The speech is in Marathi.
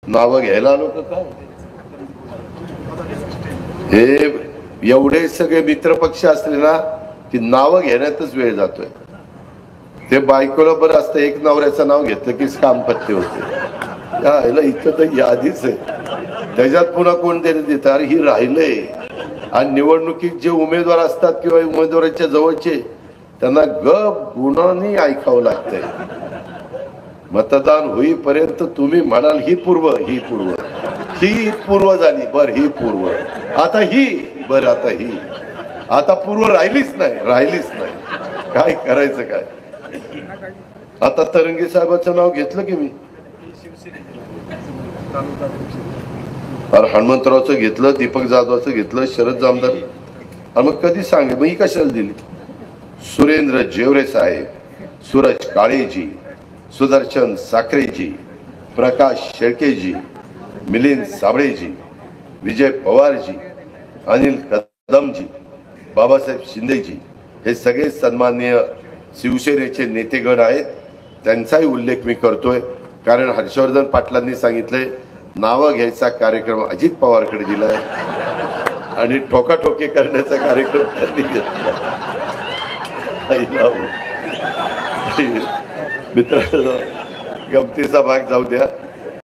नावं घ्यायला आलो का काय? हे एवढे सगळे मित्रपक्ष असले ना की नावं घेण्यातच वेळ जातोय. ते बायकोला बरं असतं, एक नवऱ्याचं नाव घेतलं की काम पत्ते होते. यायला इथं तर यादीच आहे, त्याच्यात पुन्हा कोणतरी देतात. अरे ही राहिलंय. आणि निवडणुकीत जे उमेदवार असतात किंवा उमेदवाराच्या जवळचे त्यांना गुणांनी ऐकावं लागतंय. मतदान होईपर्यंत तुम्ही म्हणाल ही पूर्व, ही पूर्व, ही पूर्व झाली, बर ही पूर्व, आता ही, बर आता ही, आता पूर्व राहिलीच नाही. काय करायचं काय? आता तरंगे साहेबांचं नाव घेतलं की मी, अरे हनुमंतरावचं घेतलं, दीपक जाधवाचं घेतलं, शरद जामदार. आणि मग कधी सांगे मग ही कशाला दिली? सुरेंद्र जेवरे साहेब, सूरज काळेजी, सुदर्शन साखरेजी, प्रकाश शेळकेजी, मिलिंद साबळेजी, विजय पवारजी, अनिल कदमजी, बाबासाहेब शिंदेजी, हे सगळे सन्माननीय शिवसेनेचे नेतेगण आहेत. त्यांचाही उल्लेख मी करतोय, कारण हर्षवर्धन पाटलांनी सांगितलंय नावं घ्यायचा कार्यक्रम अजित पवारकडे दिलाय आणि ठोकाठोकी करण्याचा कार्यक्रम त्यांनी घेतला. मित्रांनो, गमतीचा भाग जाऊ द्या.